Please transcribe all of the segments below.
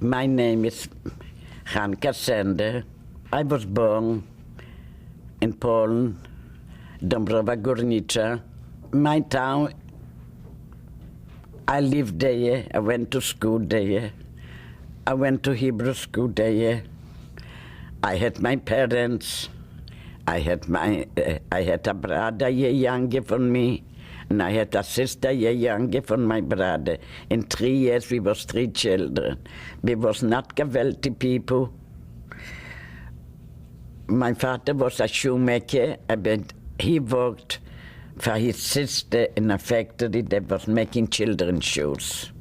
My name is Chana. I was born in Poland, Dąbrowa Górnicza. My town, I lived there, I went to school there. I went to Hebrew school there. I had my parents. I had a brother younger than me, and I had a sister younger than my brother. In 3 years we was 3 children. We was not wealthy people. My father was a shoemaker, but he worked for his sister in a factory that was making children's shoes.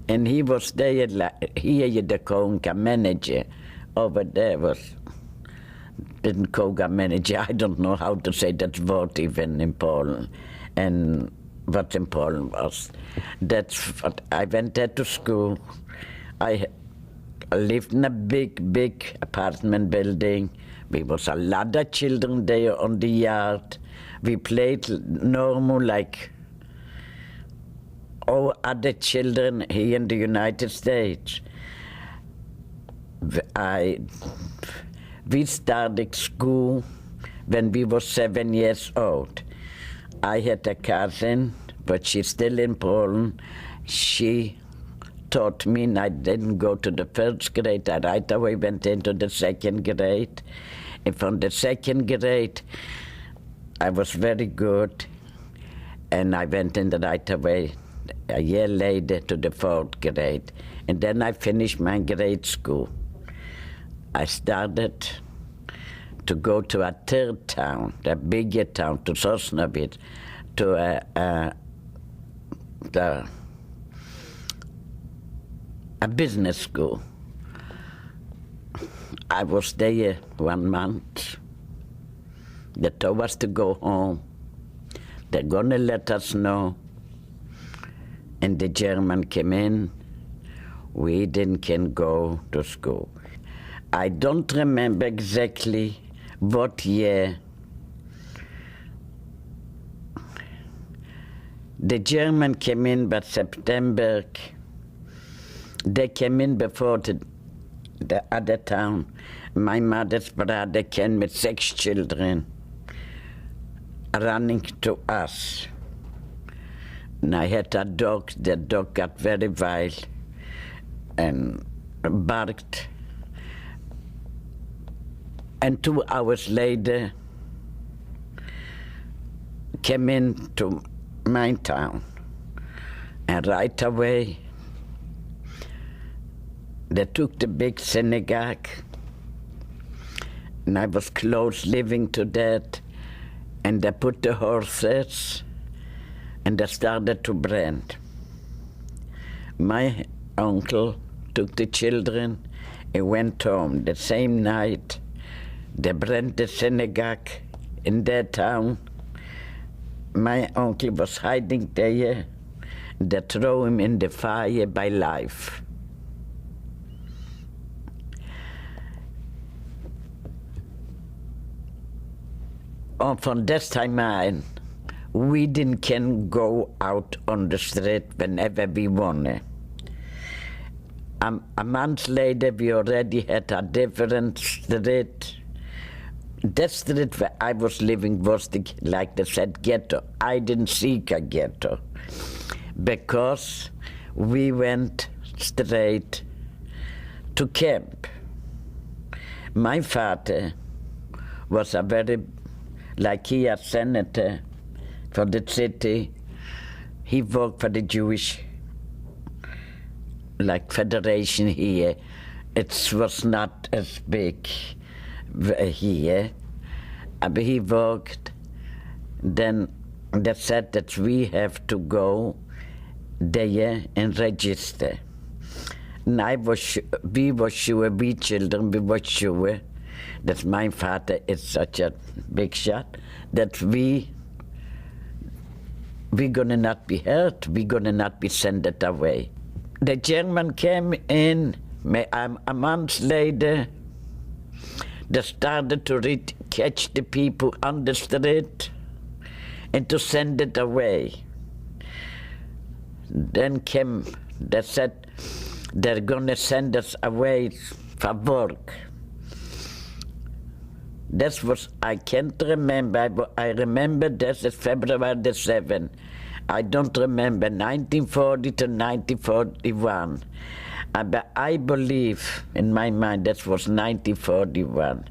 And he was there, here the Konga manager. Over there didn't Konga manager, I don't know how to say that word even in Poland. And what in Poland was. That's what I went there to school. I lived in a big apartment building. We was a lot of children there on the yard. We played normal like all other children here in the United States. We started school when we were 7 years old. I had a cousin, but she's still in Poland. She taught me, and I didn't go to the first grade. I right away went into the second grade. And from the second grade, I was very good, and I went in the right away a year later to the 4th grade. And then I finished my grade school. I started to go to a third town, a bigger town, to Sosnowiec, to a business school. I was there 1 month. They told us to go home. They're gonna let us know. And the German came in. We can go to school. I don't remember exactly what year. The German came in, but September. They came in before the other town. My mother's brother came with 6 children running to us. And I had a dog. The dog got very wild and barked. And 2 hours later, came into my town. And right away, they took the big synagogue, and I was close living to that, and they put the horses, and they started to brand. My uncle took the children and went home. The same night, they brand the synagogue in their town. My uncle was hiding there. They threw him in the fire by life. And from this time on, we can go out on the street whenever we wanted. A month later, we already had a different street. That street where I was living was, like they said, ghetto. I didn't seek a ghetto because we went straight to camp. My father was a very, like he a senator for the city. He worked for the Jewish federation here. It was not as big here, but he worked. Then they said that we have to go there and register. And we were sure, we children, we were sure that my father is such a big shot, that we're gonna not be hurt, we're gonna not be sent away. The German came in, a month later, they started to catch the people on the street and to send it away. Then they said, they're gonna send us away for work. That was, I can't remember, but I remember this is February the 7th. I don't remember 1940 to 1941. But I believe in my mind that was 1941.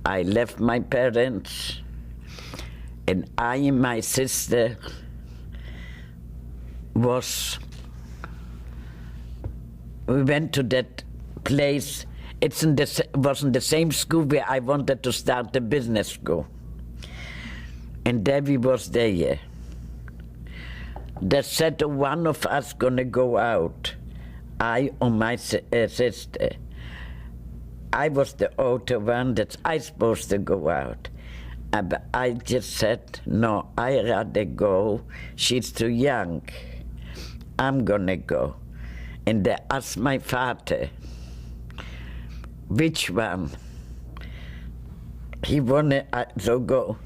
I left my parents, and I and my sister we went to that place. It wasn't the same school where I wanted to start the business school. And there we was there. They said one of us gonna go out, I or my sister. I was the older one that I supposed to go out. But I just said, no, I rather go. She's too young. I'm gonna go. And they asked my father, which one? He wanted to go.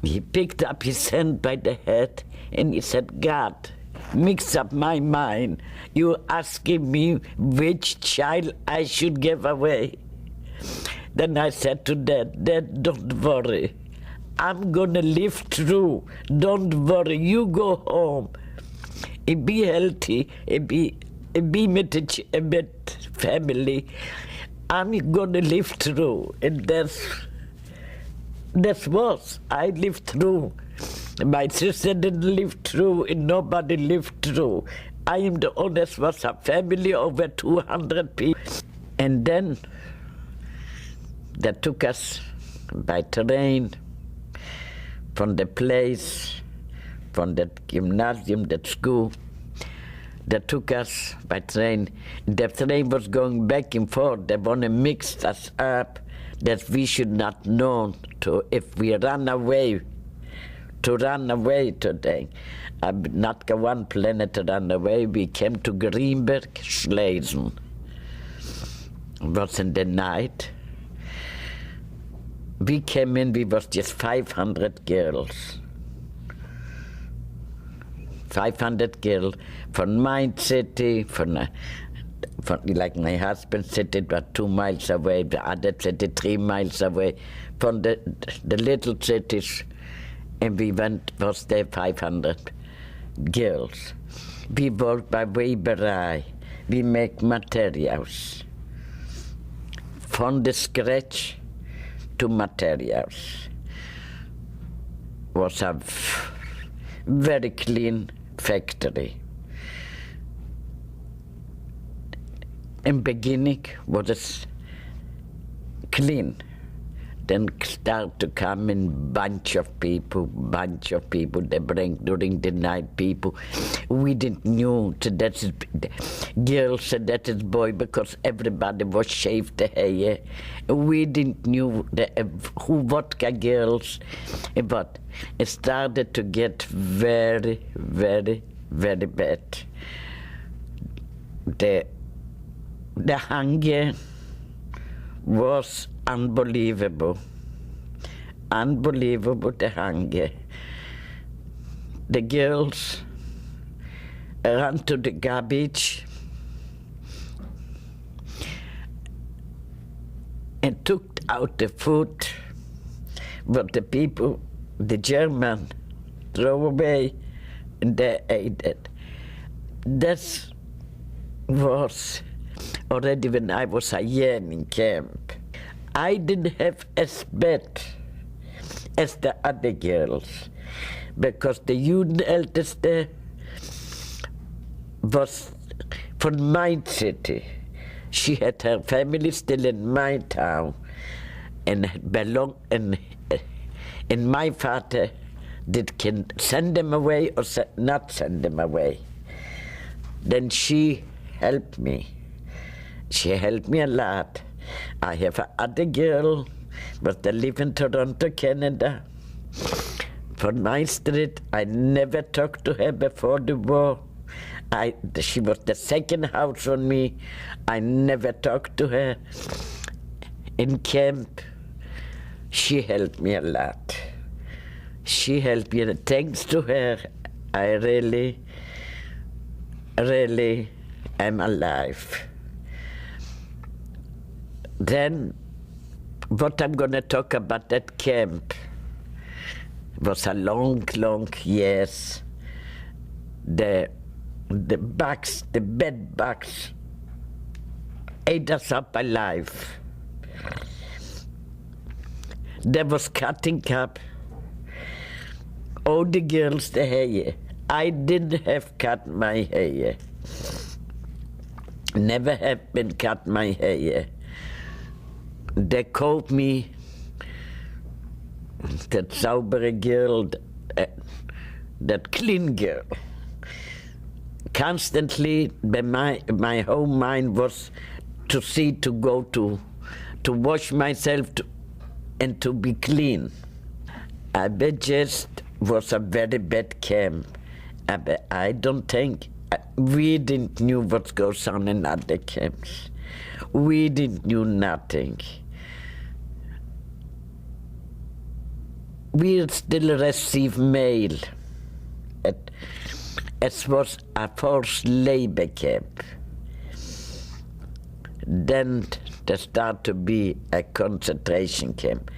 He picked up his hand by the head and he said, God, mix up my mind. You asking me which child I should give away. Then I said to Dad, Dad, don't worry. I'm gonna live through. Don't worry, you go home. And be healthy, and be with family. I'm gonna live through. And that was, I lived through. My sister didn't live through, and nobody lived through. I am the oldest, was a family over 200 people. And then they took us by train from the place, from that gymnasium, that school. They took us by train. The train was going back and forth. They want to mix us up that we should not know if we run away, to run away today. Not go one planet to run away. We came to Greenberg, Schlesien. It was in the night. We came in, we was just 500 girls. 500 girls from my city, from like my husband's city, was 2 miles away, the other city 3 miles away, from the little cities, and we was there 500 girls. We work by Weberei. We make materials. From the scratch to materials. Was a very clean factory. In beginning was it clean. Then start to come in bunch of people. They bring during the night people. We didn't know that is girls and that is boy because everybody was shaved the hair. We didn't know who vodka girls, but it started to get very, very, very bad. The hunger was unbelievable. Unbelievable, the hunger. The girls ran to the garbage and took out the food, but the people, the German, threw away and they ate it. That was already when I was a year in camp. I didn't have as bad as the other girls because the eldest was from my city. She had her family still in my town and belonged, and my father can send them away or not send them away. Then she helped me. She helped me a lot. I have another girl, but they live in Toronto, Canada. From my street, I never talked to her before the war. She was the second house on me. I never talked to her. In camp, she helped me a lot. She helped me, and thanks to her, I really, really I'm alive. Then, what I'm going to talk about that camp was a long, long years. The bugs, the bed bugs, ate us up alive. There was cutting up all the girls the hair. I didn't have cut my hair. Never have been cut my hair. They called me that saubere girl, that clean girl. Constantly, my whole mind was to see, to go to wash myself and to be clean. I bet just was a very bad camp. I don't think we didn't knew what goes on in other camps. We didn't knew nothing. We still receive mail. It was a forced labor camp. Then there started to be a concentration camp.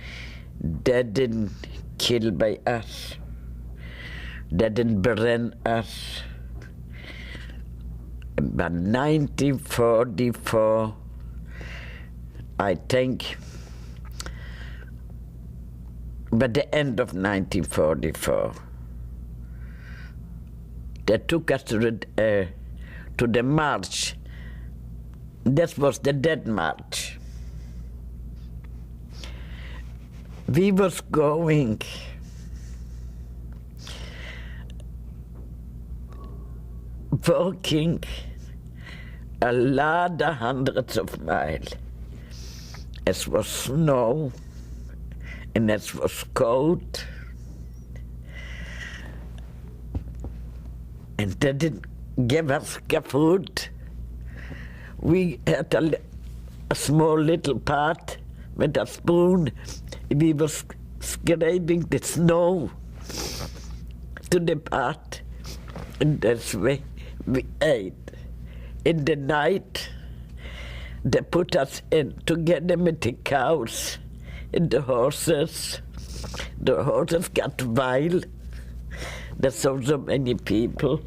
They didn't kill by us. They didn't burn us. But 1944, I think, by the end of 1944, they took us to the march. That was the Dead March. We was going walking a lot of hundreds of miles. It was snow and it was cold. And they didn't give us food. We had a small little pot with a spoon. We were scraping the snow to the pot. And that's where we ate. In the night, they put us in together with the cows and the horses. The horses got wild. There's so many people.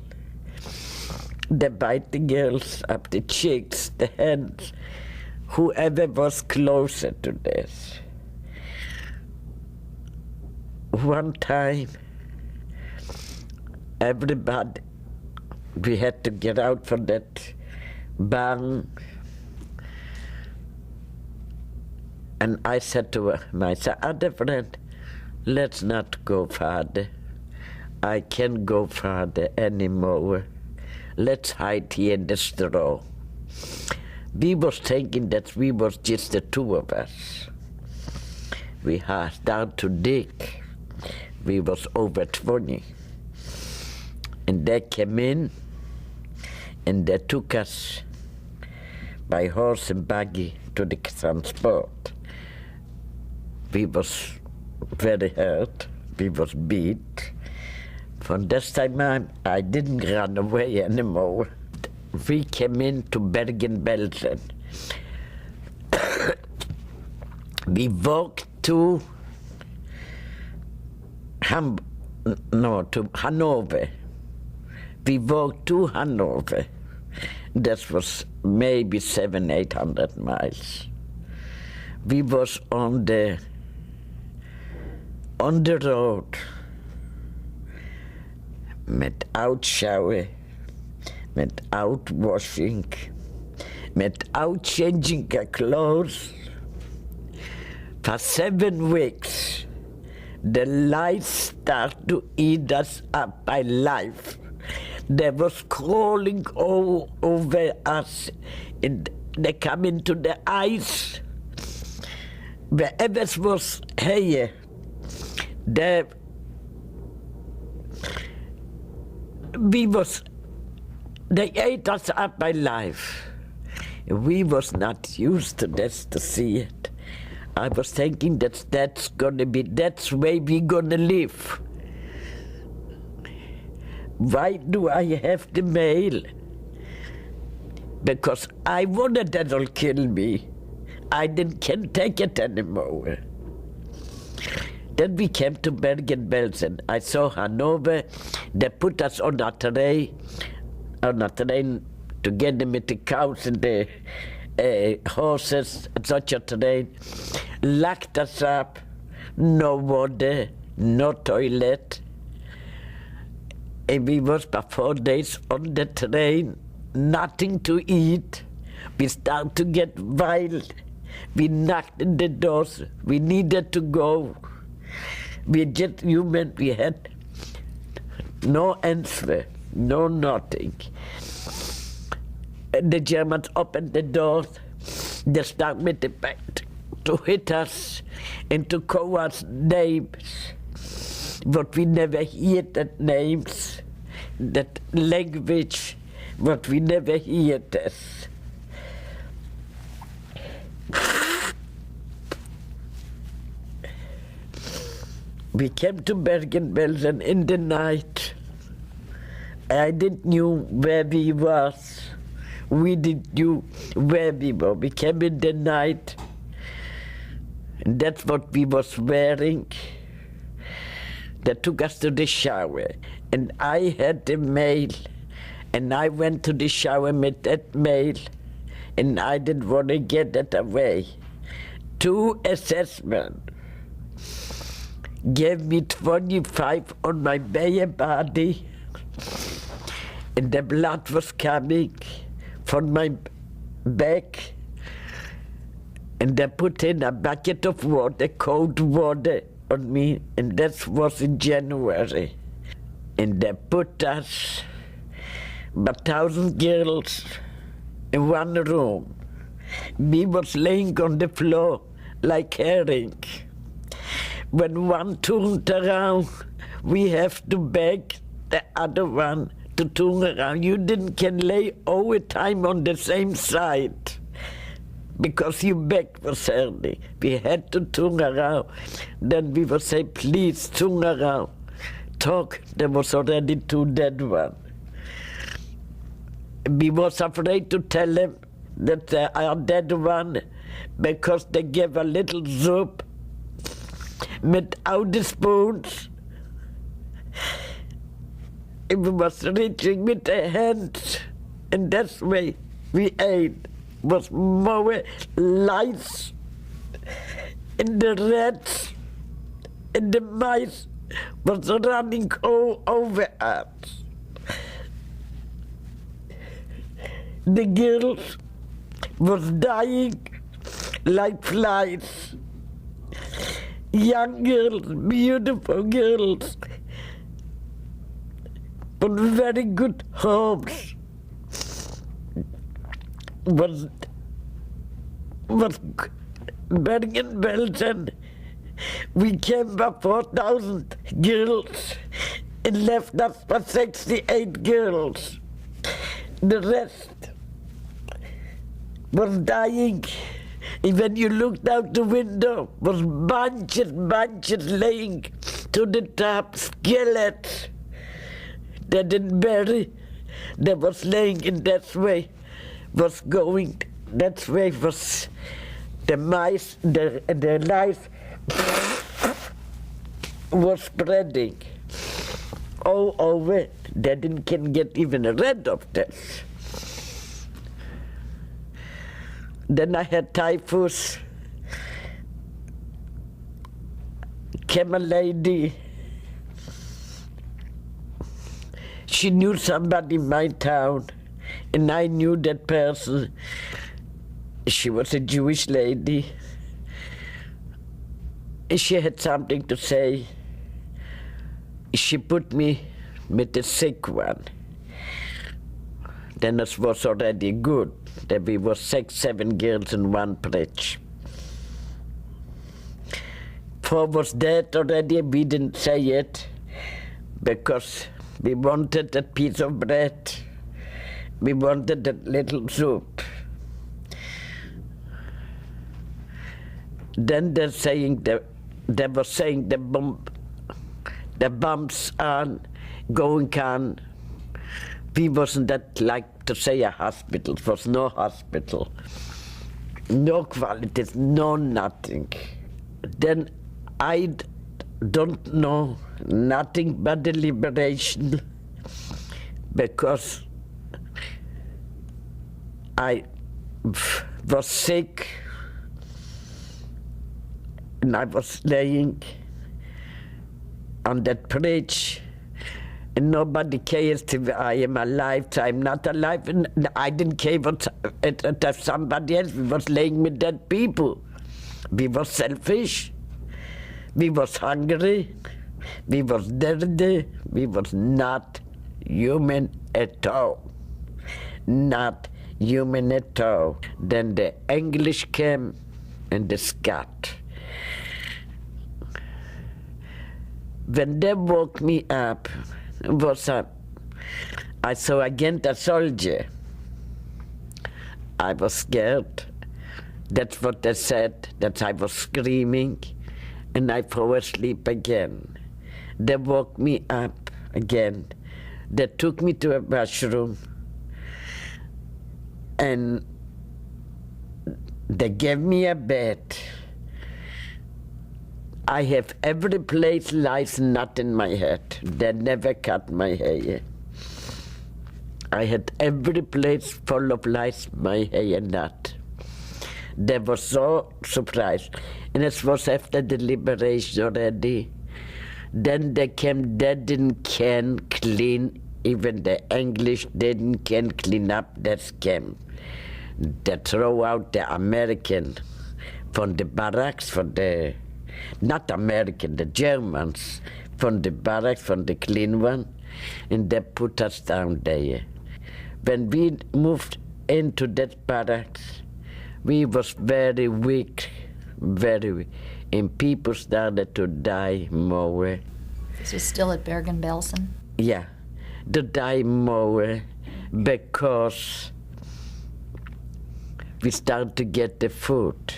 They bite the girls up, the chicks, the hens, whoever was closer to this. One time, everybody, we had to get out from that barn. And I said to my other friend, let's not go farther. I can't go farther anymore. Let's hide here in the straw. We was thinking that we was just the two of us. We had started to dig. We was over 20. And they came in and they took us by horse and buggy to the transport. We was very hurt. We was beat. From this time on, I didn't run away anymore. We came into Bergen-Belsen. We walked to Hanover. We walked to Hanover. That was maybe 700-800 miles. We was on the road, without shower, without washing, without changing our clothes. For 7 weeks, the lice started to eat us up alive. They was crawling all over us, and they come into the eyes. Wherever was hair, they ate us up alive. We was not used to this, to see it. I was thinking that's where we gonna live. Why do I have the mail? because I wanted that'll kill me. I can't take it anymore. Then we came to Bergen-Belsen. I saw Hanover. They put us on a train together with the cows and the horses, such a train. Locked us up. No water, no toilet. And we was for 4 days on the train, nothing to eat. We started to get wild. We knocked in the doors. We needed to go. We just human. We had no answer, no nothing. And the Germans opened the doors. They started with the bat to hit us and to call us names. But we never hear that names, that language, but we never hear this. We came to Bergen-Belsen in the night. I didn't know where we was. We didn't know where we were. We came in the night. And that's what we was wearing. They took us to the shower. And I had the mail. And I went to the shower with that mail. And I didn't want to get it away. 2 assessments gave me 25 on my bare body. And the blood was coming from my back. And they put in a bucket of water, cold water, on me, and that was in January. And they put us, 1,000 girls, in one room. Me was laying on the floor like herring. When one turned around, we have to beg the other one to turn around. You can lay all the time on the same side because your back was hurting. We had to turn around. Then we would say, please turn around. Talk. There was already 2 dead ones. We was afraid to tell them that they are dead one because they gave a little soup without the spoons. It was reaching with the hands, and that's the way we ate. Was more lice, and the rats, and the mice was running all over us. The girls was dying like flies. Young girls, beautiful girls, but very good homes. Was Bergen-Belsen. We came for 4,000 girls and left us for 68 girls. The rest was dying. And when you looked out the window, was bunches laying to the top, skeletons. They didn't bury. They was laying in that way, was going, that way was the mice, the lice was spreading all over. They can get even rid of this. Then I had typhus. Came a lady. She knew somebody in my town, and I knew that person. She was a Jewish lady. She had something to say. She put me with the sick one. Then it was already good. There we were 6, 7 girls in one bridge. 4 was dead already. We didn't say it because we wanted that piece of bread. We wanted that little soup. Then they're saying they were saying the bombs are going on. We wasn't that like have to say a hospital. It was no hospital. No qualities, no nothing. Then I don't know nothing but the liberation, because I was sick and I was laying on that bridge, and nobody cares if I am alive, I'm not alive, and I didn't care what if somebody else. We was laying with dead people. We was selfish. We was hungry. We was dirty. We was not human at all. Not human at all. Then the English came and the Scot. When they woke me up, I saw again the soldier. I was scared. That's what they said, that I was screaming, and I fell asleep again. They woke me up again. They took me to a washroom, and they gave me a bed. I have every place lice knot in my head. They never cut my hair. I had every place full of lice, my hair knot. They were so surprised. And it was after the liberation already. Then they came, they didn't can clean, even the English didn't can clean up their camp. They throw out the American from the barracks, from the not American, the Germans, from the barracks, from the clean one, and they put us down there. When we moved into that barracks, we was very weak, very weak, and people started to die more. This was still at Bergen-Belsen? Yeah, to die more because we started to get the food.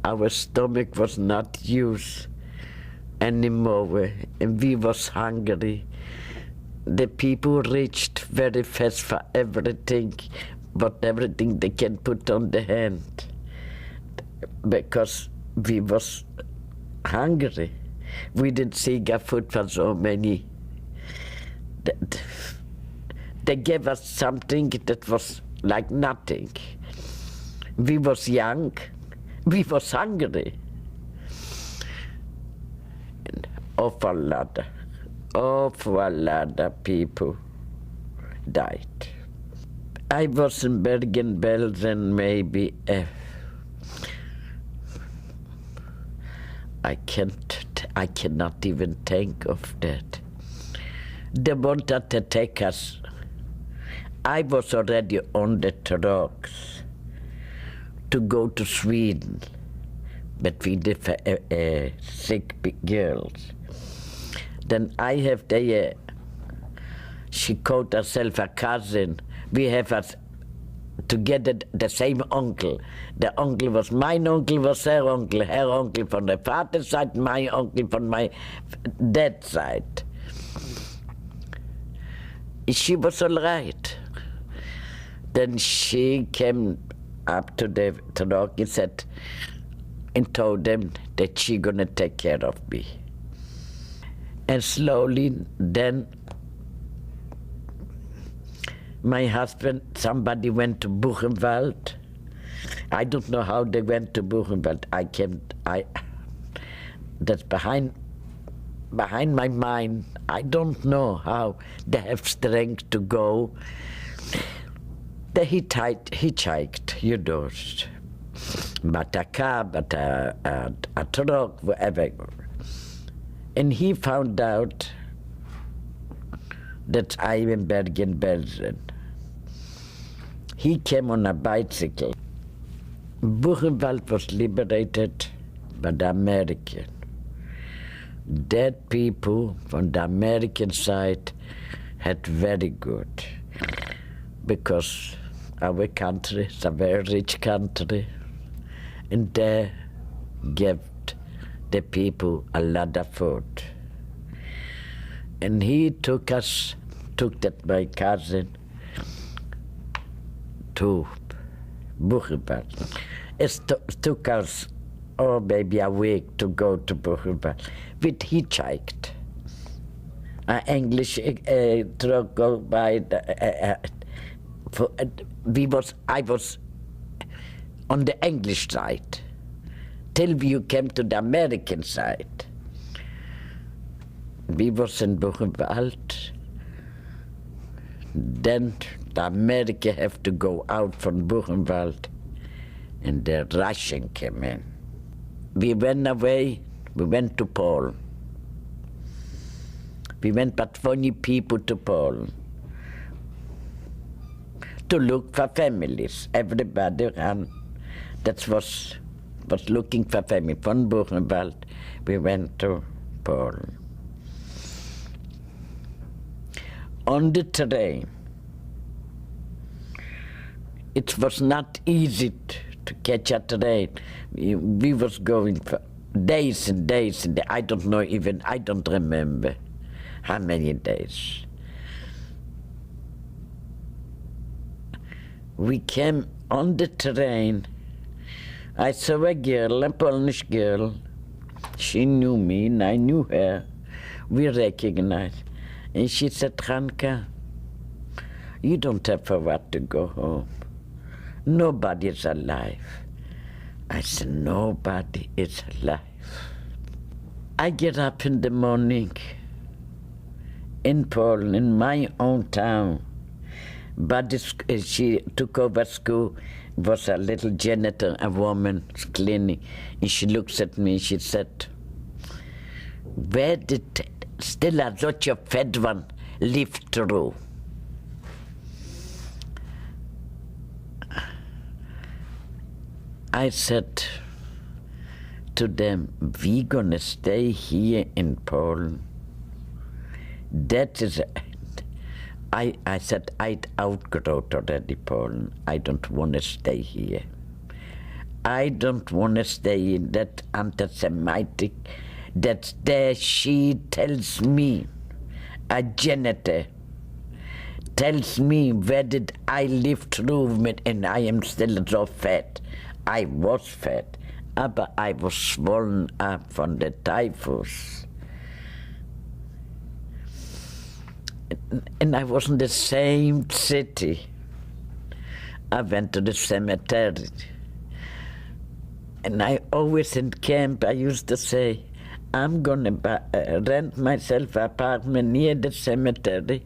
Our stomach was not used anymore, and we was hungry. The people reached very fast for everything, but everything they can put on the hand, because we was hungry. We didn't see food for so many. They gave us something that was like nothing. We was young. We was hungry. And awful lot of people died. I was in Bergen-Belsen maybe, I cannot even think of that. They wanted to take us. I was already on the trucks to go to Sweden, but we did for sick girls. Then I have there, she called herself a cousin. We have us together the same uncle. The uncle was mine uncle, was her uncle from the father's side, my uncle from my dad's side. She was all right. Then she came up to the truck and said, and told them that she gonna take care of me. And slowly then my husband, somebody went to Buchenwald. I don't know how they went to Buchenwald. That's behind my mind. I don't know how they have strength to go. He hitchhiked, you know, but a car, but a truck, whatever. And he found out that I'm in Bergen-Belsen. He came on a bicycle. Buchenwald was liberated by the American. Dead people from the American side had very good, because our country is a very rich country, and they gave the people a lot of food. And he took that my cousin, to Bergen-Belsen. It took us, maybe a week to go to Bergen-Belsen. We hitchhiked. An English truck go by. I was on the English side till you came to the American side. We was in Bergen-Belsen. Then the America have to go out from Bergen-Belsen, and the Russian came in. We went away. We went to Poland. We went but 20 people to Poland to look for families. Everybody ran. That was looking for family. From Bergen-Belsen, we went to Poland. On the train, it was not easy to catch a train. We was going for days and days, and I don't know even, I don't remember how many days. We came on the train. I saw a girl, a Polish girl. She knew me and I knew her. We recognized. And she said, Ranka, you don't have for what to go home. Nobody is alive. I said, nobody is alive. I get up in the morning in Poland, in my own town. But she took over school, was a little janitor, a woman cleaning. And she looks at me, she said, where did Stella, such a fed one, live through? I said to them, we gonna stay here in Poland. That is, I said, I'd outgrown already Poland. I don't want to stay here. I don't want to stay in that anti-Semitic, that there she tells me, a janitor, tells me where did I live through and I am still so fat. I was fat, but I was swollen up from the typhus. And I was in the same city. I went to the cemetery. And I always in camp, I used to say, I'm gonna rent myself an apartment near the cemetery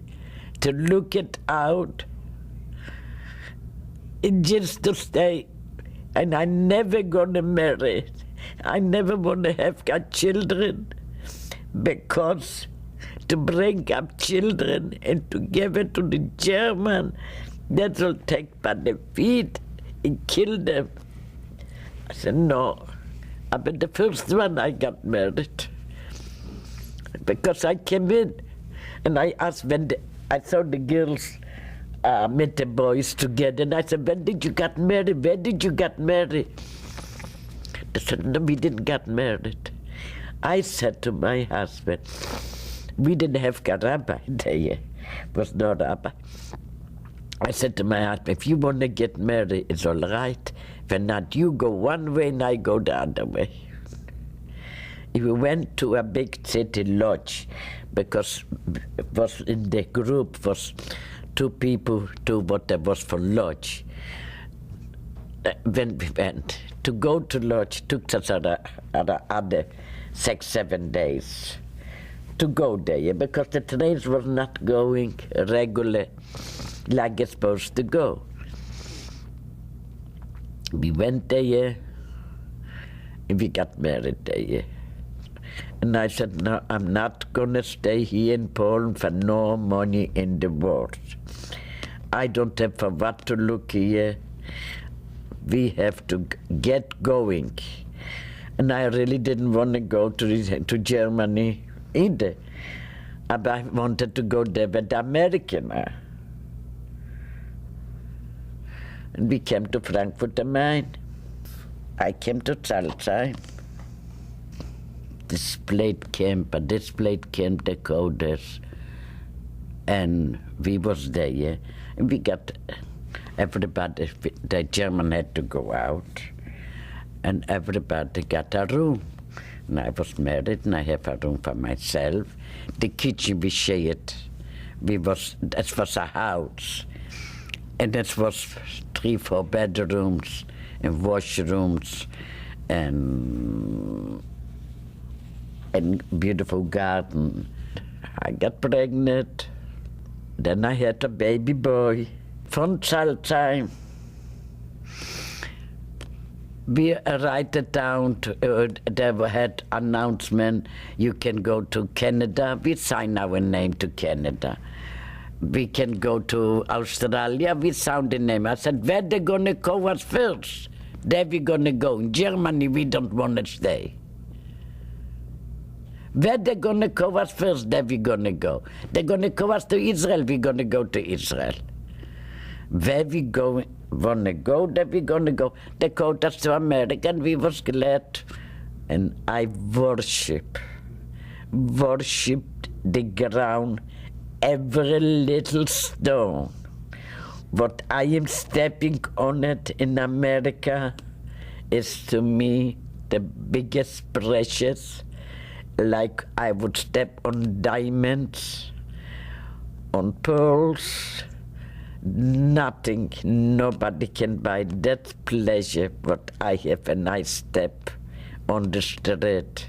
to look it out, and just to stay. And I never gonna marry. I never wanna have got children, because to bring up children and to give it to the German, that will take by the feet and kill them. I said, no. But the first one I got married, because I came in and I asked when I saw the girls met the boys together, and I said, when did you get married? Where did you get married? They said, no, we didn't get married. I said to my husband, we didn't have a rabbi there, was no rabbi. I said to my husband, if you want to get married, it's all right. If not, you go one way and I go the other way. We went to a big city lodge, because it was in the group was 2 people to what there was for lodge. When we went to go to lodge, took us other 6-7 days to go there, because the trains were not going regular like it's supposed to go. We went there and we got married there. And I said, no, I'm not gonna stay here in Poland for no money in the world. I don't have for what to look here. We have to get going. And I really didn't want to go to Germany either. But I wanted to go there with the American. And we came to Frankfurt am Main. I came to Salzheim. Displayed camp the coders, and we was there, and we got everybody, the German had to go out, and everybody got a room. And I was married, and I have a room for myself. The kitchen we shared. It was a house, and it was 3-4 bedrooms and washrooms and beautiful garden. I got pregnant. Then I had a baby boy. From childtime, we arrived down to, they had announcement, you can go to Canada. We signed our name to Canada. We can go to Australia. We signed the name. I said, where they gonna go us first? There we gonna go. In Germany, we don't want to stay. Where they gonna go us first? There we gonna go. They're gonna go us to Israel. We gonna go to Israel. Where we wanna go, there we gonna go. They called us to America, and we was glad. And I worshipped the ground, every little stone. What I am stepping on it in America is to me the biggest precious. Like I would step on diamonds, on pearls. Nothing, nobody can buy that pleasure what I have when I step on the street.